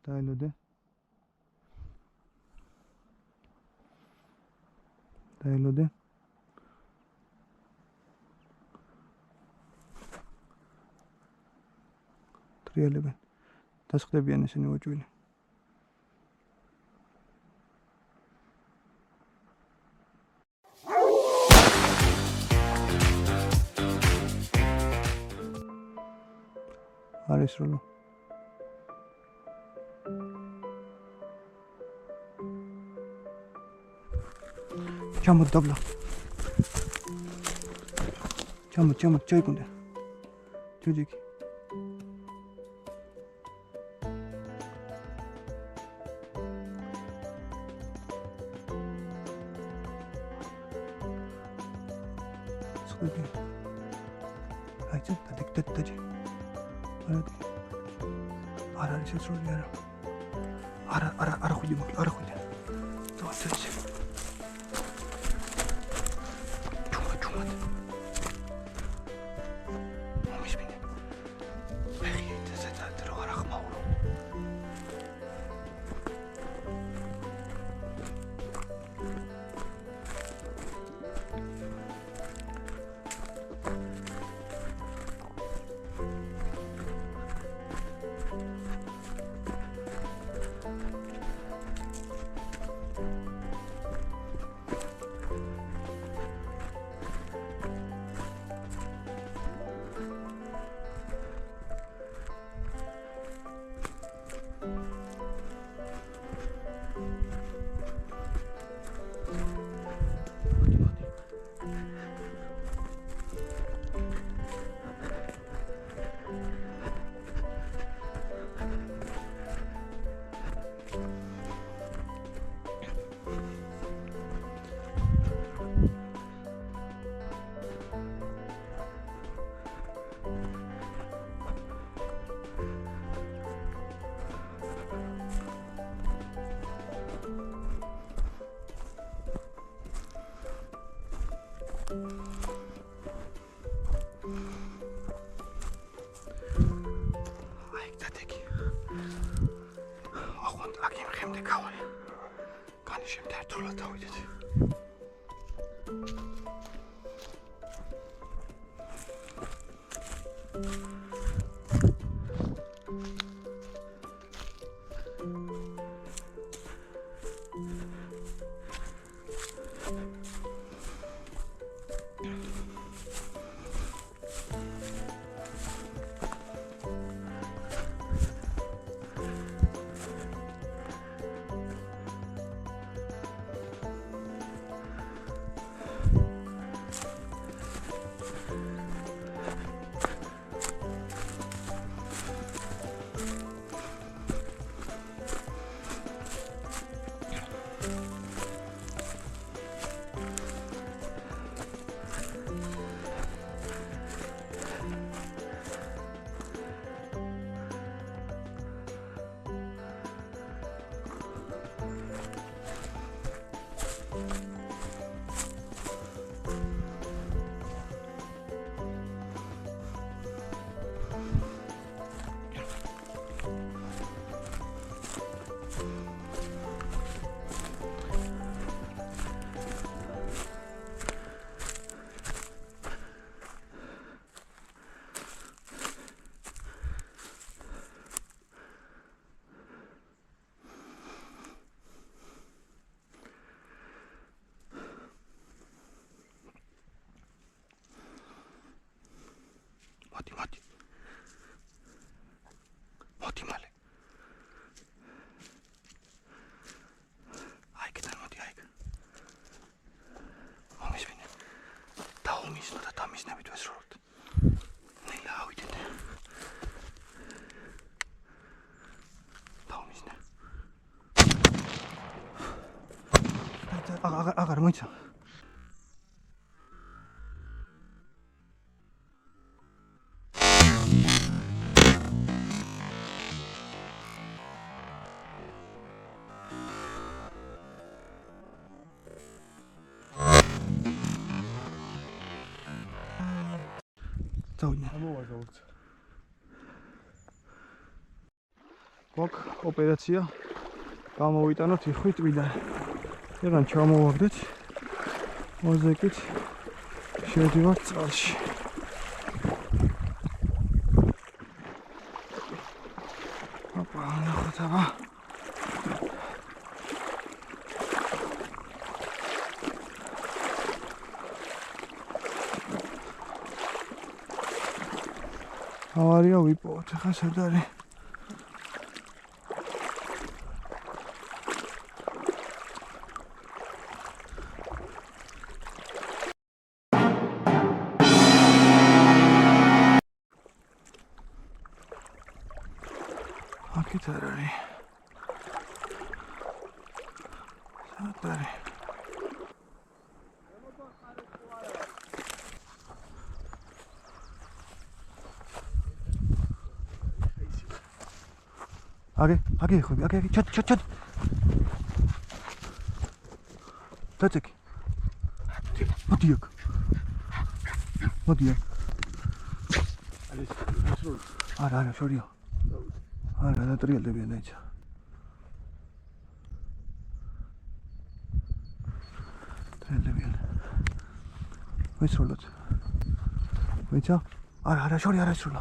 დაელოდე. დაელოდე. ტრიალებენ. დასხდებიან ესენი უჭვილი. არის როლო. ჩამოთ დაბლა. ჩამოთ, ჩაიგუნდა. ჯუჯიკი. სხდები. აიცა, დადი. არა არის ეს როლი არა. არა ხვიდი მოკლე, არა ხვიდი. დავწერე. ჩუმად. მომისმინე. მეხი ეს რო არა ხმაურო. მოდი მალე. აიქიდან მოდი. მომისმინე. დაუმისნო და დამისნებით ვესროლოთ. ნელა ავიდეთ. დაუმისნე. აღარ მოიცა. გვაქვს ოპერაცია გამოვიტანოთ იხვი ტბიდან. ეხლა ჩამოვაგდეთ მოზეკით შევდივართ წყალში. ოპა, ნახოთ აბა. ავარია ვიპოვოთ, ეხლა სად არის? აქეთ არ არის. სად არის? Age, ხვი, age, ჩად. დაწეკი. მოდი აქ. არა, შორია. არა, დატრიალდებიან ეცა. ტრიალდებიან. ვისროლოთ. ვიცა? არა, შორია, არა ისროლა.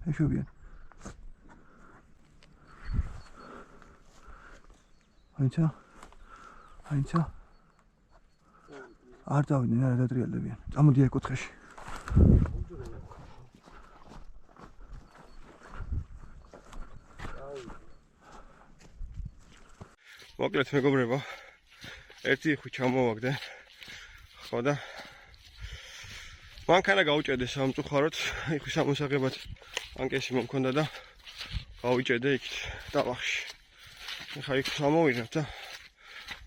ეშობიან. აინცა. არ დავიდნენ, არა დატრიალდებიან. წამოდი აი კუთხეში. მოკლედ მეგობრებო, ერთი იხვი ჩამოვაგდე. ხო და მანქანა გაუჭედე სამწუხაროდ, იხვის ამოსაღებად ანკეში მომქონდა და გავიჭედე იქით ტალახში. ეხლა იქ ჩამოვიღებ და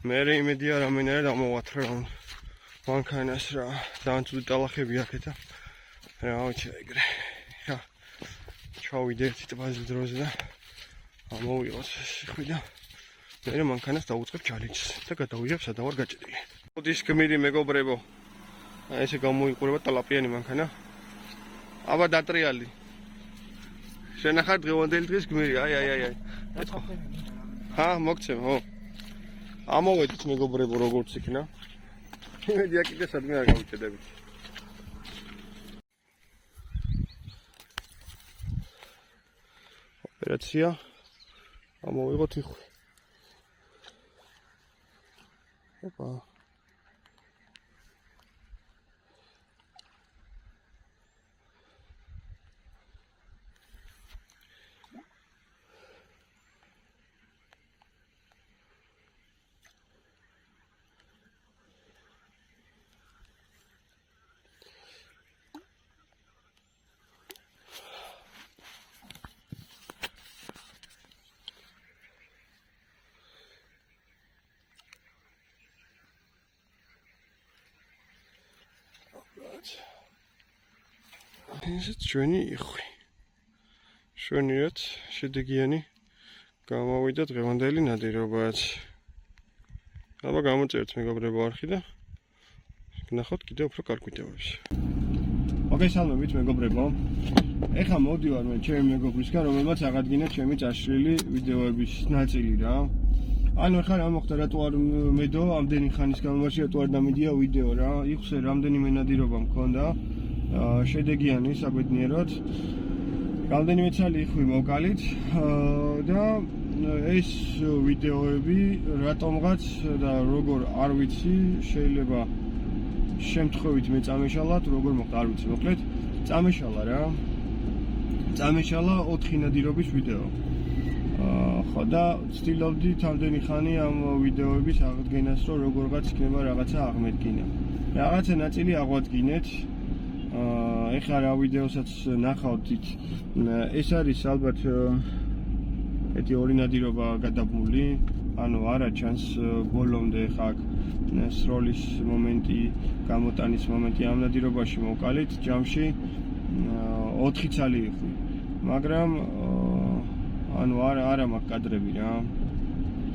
მე იმედია რამენერად ამოვათრე რომ მანქანას რა ძალიან ცუდი ტალახები აქეთ და რა ვიცი ეგრე. ხა ჩავიდე ერთი ტბაზე დროზე და ამოვიღოს იხვი და მე მანქანას დავუწყებ ჩალენჯს და გადავიღებ სადავარ გაჭედილი. ოდის გმირი მეგობრებო. აი ესე გამოიყურება ტალაპიანი მანქანა. აბა დატრიალი. შენახარ დღევანდელი დღის გმირი. აი. ჰა, მოგცემ, ხო. ამოვედით მეგობრებო როგორც იქნა. იმედია კიდე სადმე არ გავუჭედებით. ოპერაცია ამოვიღოთ იხვი. ოპა. ესეც ჩვენი იხვი. შვენიათ შედეგიანი გამოვიდა დღევანდელი ნადირობაც. აბა გამოწერთ მეგობრებო არხი და ნახოთ კიდევ უფრო კარგ ვიდეოებს. მოგესალმებით მეგობრებო. ეხლა მოდივარ მე ჩემი მეგობრისგან, რომელმაც აღადგინა ჩემი წაშლილი ვიდეოების ნაწილი რა. ანუ ეხლა რა მოხდა, რატო არ მედო ამდენი ხანის განმავლობაში რატო არ დამიდია ვიდეო რა. იხვსე რამდენიმე ნადირობა მქონდა. შედეგიანი საბედნიეროდ. რამდენიმე ცალი იხვი მოვკალით და ეს ვიდეოები რატომღაც და როგორ არ ვიცი, შეიძლება შემთხვევით მე წამეშალათ, როგორ მოხდა არ ვიცი, მოკლედ წამეშალა რა. წამეშალა 4 ნადირობის ვიდეო. ხო და ვცდილობდი თამდენი ხანი ამ ვიდეოების აღდგენას, რომ როგორღაც იქნება რაღაცა აღმედგინა. რაღაცა ნაწილი აღვადგინეთ. ეხლა რა ვიდეოსაც ნახავთ იქ. ეს არის ალბათ ეთი ორი ნადირობა გადაბმული, ანუ არა ჩანს ბოლომდე ხა სროლის მომენტი, გამოტანის მომენტი ამ ნადირობაში მოვკალით ჯამში 4 ცალი იხვი. მაგრამ ანუ არა მაქვს კადრები რა.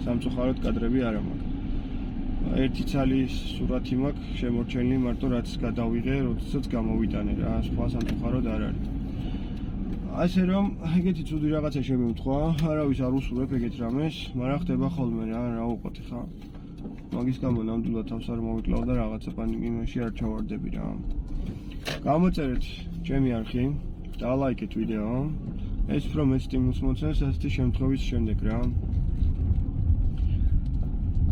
სამწუხაროდ კადრები არა მაქვს. ერთი ცალის სურათი მაქვს შემორჩენილი მარტო რაც გადავიღე, როდესაც გამოვიტანე რა, სხვა სამწუხაროდ არ არის. ასე რომ ეგეთი ცუდი რაღაცა შემიმთხვა, არავის არ უსურვებ ეგეთ რამეს, მაგრამ ხდება ხოლმე რა უყოთი ხა. მაგის გამო ნამდვილად თავს არ მოვიკლავ და რაღაცა პანიკიმაში არ ჩავარდები რა. გამოწერეთ ჩემი არხი, დალაიქეთ ვიდეო. ეს უფრო მეც სტიმულს მოწევს ასეთი შემთხვევის შემდეგ რა.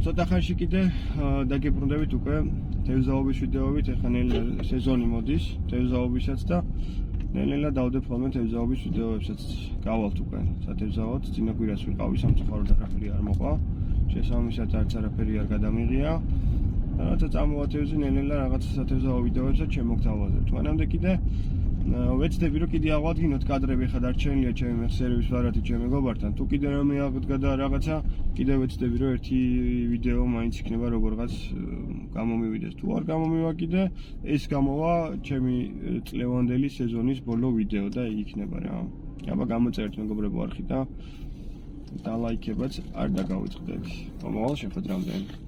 ცოტა ხანში კიდე დაგიბრუნდებით უკვე თევზაობის ვიდეოებით, ეხლა ნელა სეზონი მოდის თევზაობისაც და ნელა დავდებ ხოლმე თევზაობის ვიდეოებსაც გავალთ უკვე სათევზაოდ, წინა კვირას ვიყავი სამწუხაროდ არაფერი არ მოყვა. შესაბამისად არც არაფერი არ გადამიღია. რაღაცა წამოვათევზი ნელა რაღაცა სათევზაო ვიდეოებსაც შემოგთავაზებთ. მანამდე კიდე ვეცდები რომ კიდე აღვადგინოთ კადრები ხა დარჩენილია ჩემი მეხსიერების ვარათი ჩემ მეგობართან. თუ კიდე რამე აღდგა და რაღაცა კიდე ვეცდები რომ ერთი ვიდეო მაინც იქნება როგორღაც გამომივიდეს. თუ არ გამომივა კიდე ეს გამოვა ჩემი წლევანდელი სეზონის ბოლო ვიდეო და იქნება რა. აბა გამოწერეთ მეგობრებო არხი და ლაიქებაც არ დაგავიწყდეთ. მომავალ შეხვედრამდე.